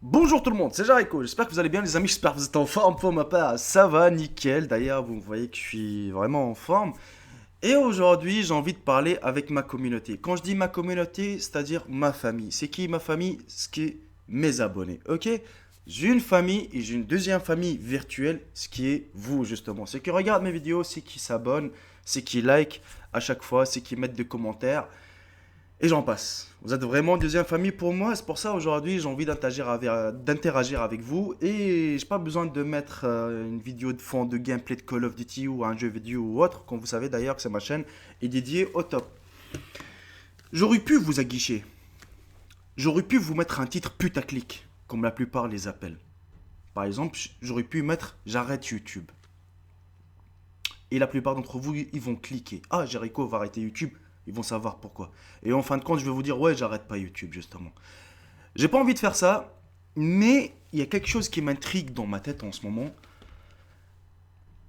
Bonjour tout le monde, c'est Jareko, j'espère que vous allez bien les amis, j'espère que vous êtes en forme pour ma part, ça va nickel, d'ailleurs vous voyez que je suis vraiment en forme. Et aujourd'hui j'ai envie de parler avec ma communauté. Quand je dis ma communauté, c'est-à-dire ma famille. C'est qui ma famille? Ce qui est mes abonnés, ok? J'ai une famille et j'ai une deuxième famille virtuelle, ce qui est vous justement. Ceux qui regardent mes vidéos, c'est qui s'abonnent, c'est qui like à chaque fois, c'est qui mettent des commentaires. Et j'en passe. Vous êtes vraiment une deuxième famille pour moi. C'est pour ça aujourd'hui j'ai envie d'interagir avec vous. Et j'ai pas besoin de mettre une vidéo de fond de gameplay de Call of Duty ou un jeu vidéo ou autre. Comme vous savez d'ailleurs que c'est ma chaîne est dédiée au top. J'aurais pu vous aguicher. J'aurais pu vous mettre un titre putaclic, comme la plupart les appellent. Par exemple, j'aurais pu mettre j'arrête YouTube. Et la plupart d'entre vous, ils vont cliquer. Ah, Jericho va arrêter YouTube. Ils vont savoir pourquoi. Et en fin de compte, je vais vous dire, ouais, j'arrête pas YouTube, justement. J'ai pas envie de faire ça, mais il y a quelque chose qui m'intrigue dans ma tête en ce moment.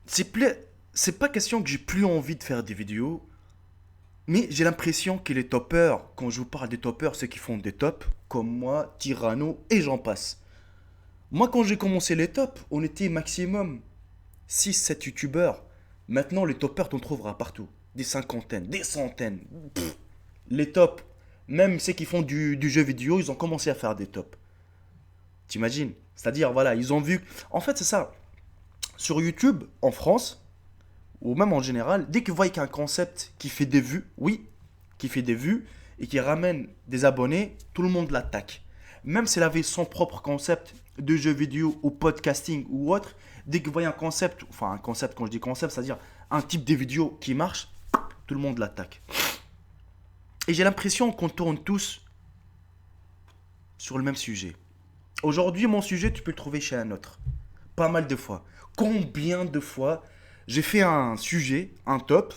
C'est plus- c'est pas question que j'ai plus envie de faire des vidéos, mais j'ai l'impression que les toppers, quand je vous parle des toppers, ceux qui font des tops, comme moi, Tyranno et j'en passe. Moi, quand j'ai commencé les tops, on était maximum 6 7 youtubeurs. Maintenant, les toppers, t'en trouveras partout. Des cinquantaines, des centaines. Pff, les tops, même ceux qui font du jeu vidéo, ils ont commencé à faire des tops. T'imagines? C'est-à-dire, voilà, ils ont vu. En fait, c'est ça. Sur YouTube, en France, ou même en général, dès que vous voyez qu'un concept qui fait des vues, oui, qui fait des vues et qui ramène des abonnés, tout le monde l'attaque. Même s'il avait son propre concept de jeu vidéo ou podcasting ou autre, dès que vous voyez un concept, enfin un concept, quand je dis concept, c'est-à-dire un type de vidéo qui marche, tout le monde l'attaque. Et j'ai l'impression qu'on tourne tous sur le même sujet. Aujourd'hui, mon sujet, tu peux le trouver chez un autre. Pas mal de fois. Combien de fois j'ai fait un sujet, un top,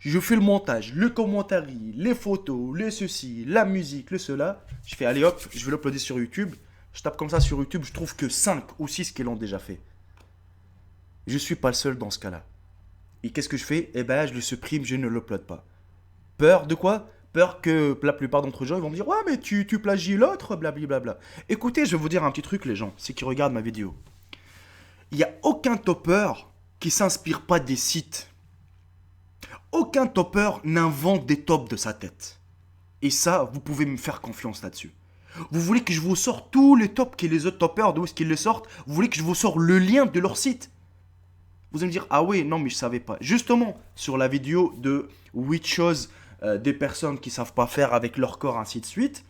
je fais le montage, le commentaire, les photos, le ceci, la musique, le cela. Je fais allez hop, je vais l'uploader sur YouTube. Je tape comme ça sur YouTube, je trouve que 5 ou 6 qui l'ont déjà fait. Je suis pas le seul dans ce cas-là. Et qu'est-ce que je fais? Eh ben, je le supprime, je ne l'upload pas. Peur de quoi? Peur que la plupart d'entre eux, ils vont me dire ouais, mais tu plagies l'autre, blablabla. Écoutez, je vais vous dire un petit truc, les gens, ceux qui regardent ma vidéo. Il n'y a aucun topper qui s'inspire pas des sites. Aucun topper n'invente des tops de sa tête. Et ça, vous pouvez me faire confiance là-dessus. Vous voulez que je vous sorte tous les tops que les autres toppers, d'où est-ce qu'ils les sortent? Vous voulez que je vous sorte le lien de leur site? Vous allez me dire, ah oui, non, mais je savais pas. Justement, sur la vidéo de 8 choses des personnes qui savent pas faire avec leur corps, ainsi de suite,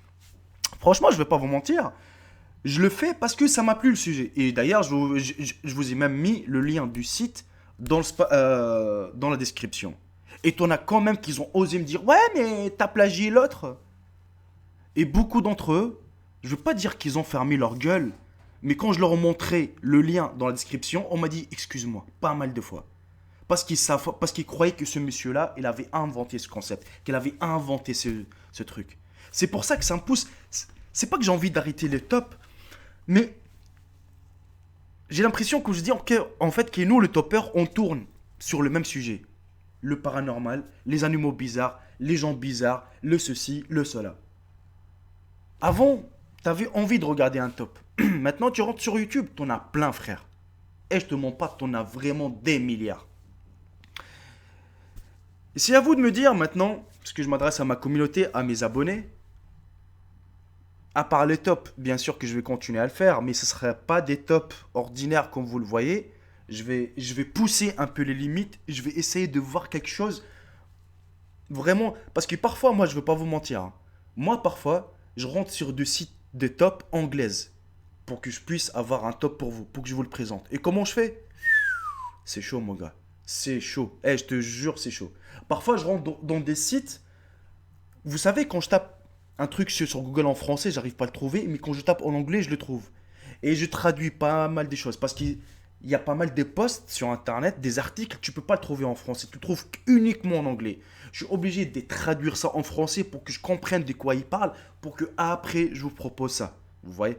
franchement, je vais pas vous mentir, je le fais parce que ça m'a plu le sujet. Et d'ailleurs, je vous ai même mis le lien du site dans la description. Et t'en as quand même qui ont osé me dire, ouais, mais t'as plagié l'autre. Et beaucoup d'entre eux, je veux pas dire qu'ils ont fermé leur gueule, mais quand je leur ai montré le lien dans la description, on m'a dit, excuse-moi, pas mal de fois. Parce qu'ils croyaient que ce monsieur-là, il avait inventé ce concept, qu'il avait inventé ce truc. C'est pour ça que ça me pousse. C'est pas que j'ai envie d'arrêter les tops, mais j'ai l'impression que je dis en fait que nous, le topper, on tourne sur le même sujet. Le paranormal, les animaux bizarres, les gens bizarres, le ceci, le cela. Avant, t'avais envie de regarder un top. Maintenant, tu rentres sur YouTube, t'en as plein, frère. Et je te mens pas, t'en as vraiment des milliards. Et c'est à vous de me dire maintenant, parce que je m'adresse à ma communauté, à mes abonnés, à part les tops, bien sûr que je vais continuer à le faire, mais ce ne sera pas des tops ordinaires comme vous le voyez. Je vais pousser un peu les limites, je vais essayer de voir quelque chose vraiment. Parce que parfois, moi, je ne veux pas vous mentir, hein. Moi, parfois, je rentre sur des sites de tops anglaises pour que je puisse avoir un top pour vous, pour que je vous le présente. Et comment je fais? C'est chaud, mon gars. C'est chaud. Eh, je te jure, c'est chaud. Parfois, je rentre dans des sites. Vous savez, quand je tape un truc sur Google en français, j'arrive pas à le trouver, mais quand je tape en anglais, je le trouve. Et je traduis pas mal des choses parce qu'il y a pas mal de posts sur internet, des articles, tu peux pas le trouver en français, tu le trouves uniquement en anglais. Je suis obligé de traduire ça en français pour que je comprenne de quoi il parle, pour que après je vous propose ça. Vous voyez?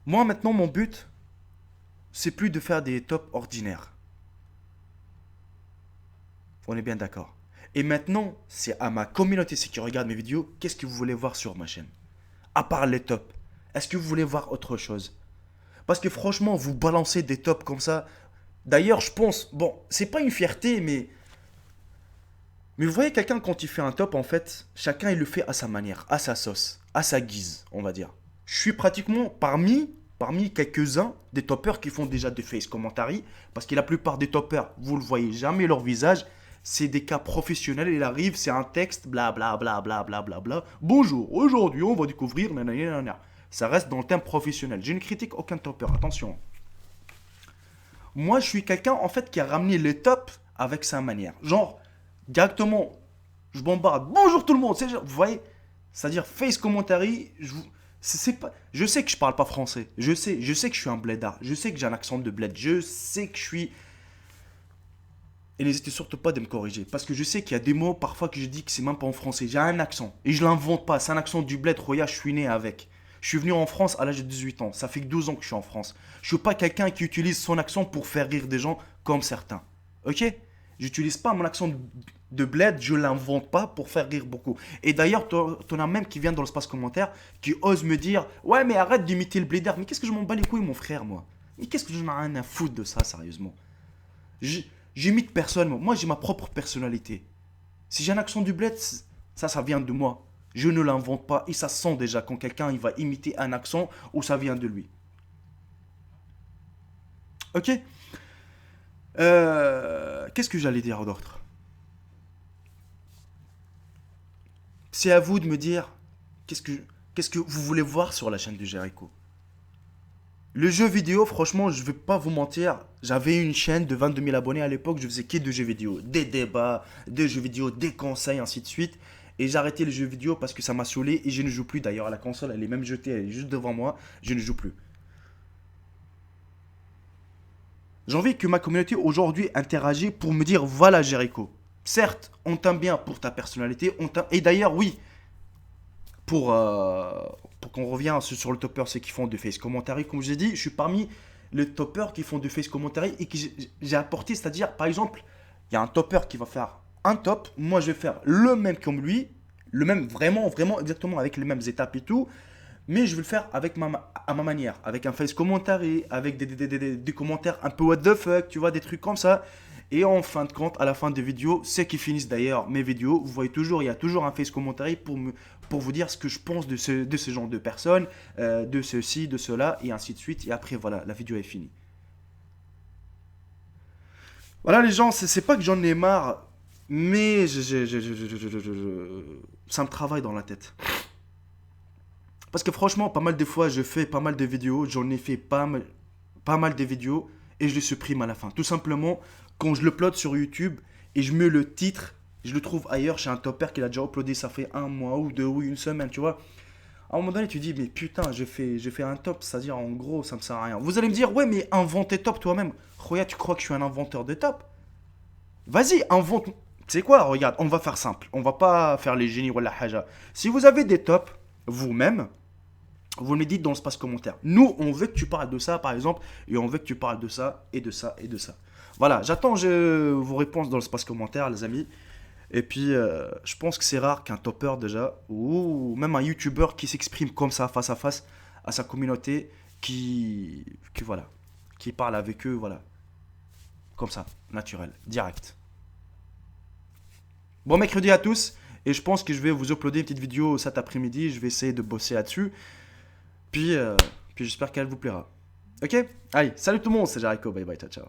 Moi maintenant, mon but, c'est plus de faire des tops ordinaires. On est bien d'accord. Et maintenant, c'est à ma communauté, ceux qui regardent mes vidéos, qu'est-ce que vous voulez voir sur ma chaîne? à part les tops? Est-ce que vous voulez voir autre chose? Parce que franchement, vous balancez des tops comme ça. D'ailleurs, je pense, bon, c'est pas une fierté, mais vous voyez quelqu'un quand il fait un top, en fait, chacun il le fait à sa manière, à sa sauce, à sa guise, on va dire. Je suis pratiquement parmi quelques-uns des toppers qui font déjà des face commentary, parce que la plupart des toppers, vous le voyez jamais leur visage, c'est des cas professionnels, il arrive, c'est un texte, bla bla bla bla bla bla bla. Bonjour, aujourd'hui on va découvrir, nanana, nanana. Ça reste dans le thème professionnel. Je ne critique aucun topper, attention. Moi, je suis quelqu'un en fait qui a ramené les tops avec sa manière. Genre, directement, je bombarde. Bonjour tout le monde. Vous voyez, c'est-à-dire face commentary. C'est pas, je sais que je parle pas français. Je sais que je suis un blédard. Je sais que j'ai un accent de bled. Je sais que je suis. Et n'hésitez surtout pas de me corriger. Parce que je sais qu'il y a des mots parfois que je dis que c'est même pas en français. J'ai un accent. Et je l'invente pas. C'est un accent du bled. Roya, je suis né avec. Je suis venu en France à l'âge de 18 ans. Ça fait que 12 ans que je suis en France. Je suis pas quelqu'un qui utilise son accent pour faire rire des gens comme certains. Ok? J'utilise pas mon accent de bled, je l'invente pas pour faire rire beaucoup. Et d'ailleurs, t'en as même qui viennent dans l'espace commentaire qui osent me dire ouais, mais arrête d'imiter le blédard. Mais qu'est-ce que je m'en bats les couilles, mon frère, moi? Mais qu'est-ce que j'en ai rien à foutre de ça, sérieusement? J'imite personne, moi. Moi, j'ai ma propre personnalité. Si j'ai un accent du bled, ça vient de moi. Je ne l'invente pas et ça se sent déjà quand quelqu'un il va imiter un accent ou ça vient de lui. Ok. Qu'est-ce que j'allais dire d'autre? C'est à vous de me dire qu'est-ce que, qu'est-ce que vous voulez voir sur la chaîne de Jericho. Le jeu vidéo, franchement, je vais pas vous mentir. J'avais une chaîne de 22 000 abonnés à l'époque. Je faisais que de jeux vidéo. Des débats, des jeux vidéo, des conseils, ainsi de suite. Et j'ai arrêté les jeux vidéo parce que ça m'a saoulé et je ne joue plus. D'ailleurs, la console, elle est même jetée, elle est juste devant moi. Je ne joue plus. J'ai envie que ma communauté aujourd'hui interagisse pour me dire voilà, Jericho. Certes, on t'aime bien pour ta personnalité. Et d'ailleurs, oui, pour, euh, pour qu'on revienne sur le topper, ceux qui font du face commentary, comme je l'ai dit, je suis parmi les toppers qui font du face commentary et qui j'ai apporté, c'est-à-dire, par exemple, il y a un topper qui va faire un top, moi je vais faire le même comme lui, le même vraiment, vraiment exactement avec les mêmes étapes et tout, mais je vais le faire avec à ma manière, avec un face commentary, avec des commentaires un peu what the fuck, tu vois, des trucs comme ça. Et en fin de compte, à la fin des vidéos, c'est qui finissent d'ailleurs mes vidéos, vous voyez toujours, il y a toujours un face commentary pour vous dire ce que je pense de ce genre de personnes, de ceci, de cela, et ainsi de suite. Et après, voilà, la vidéo est finie. Voilà les gens, c'est pas que j'en ai marre, mais ça me travaille dans la tête. Parce que franchement, pas mal de fois, je fais pas mal de vidéos, j'en ai fait pas mal de vidéos, et je les supprime à la fin. Tout simplement, quand je l'upload sur YouTube, et je mets le titre, je le trouve ailleurs chez un topper qui l'a déjà uploadé, ça fait un mois ou deux ou une semaine, tu vois. À un moment donné, tu dis, mais putain, j'ai fait un top, c'est-à-dire en gros, ça me sert à rien. Vous allez me dire, ouais, mais invente tes top toi-même. Roya, tu crois que je suis un inventeur de top? Vas-y, invente. Tu sais quoi, regarde, on va faire simple. On va pas faire les génies ou la haja. Si vous avez des tops, vous-même, vous me dites dans l'espace commentaire. Nous, on veut que tu parles de ça, par exemple, et on veut que tu parles de ça, et de ça, et de ça. Voilà, j'attends vos réponses dans l'espace commentaire, les amis. Et puis, je pense que c'est rare qu'un topper, déjà, ou même un YouTuber qui s'exprime comme ça, face à sa communauté, voilà, qui parle avec eux, voilà, comme ça, naturel, direct. Bon mercredi à tous, et je pense que je vais vous uploader une petite vidéo cet après-midi, je vais essayer de bosser là-dessus. Puis, puis j'espère qu'elle vous plaira. Ok? Allez, salut tout le monde, c'est Jericho, bye bye, ciao ciao.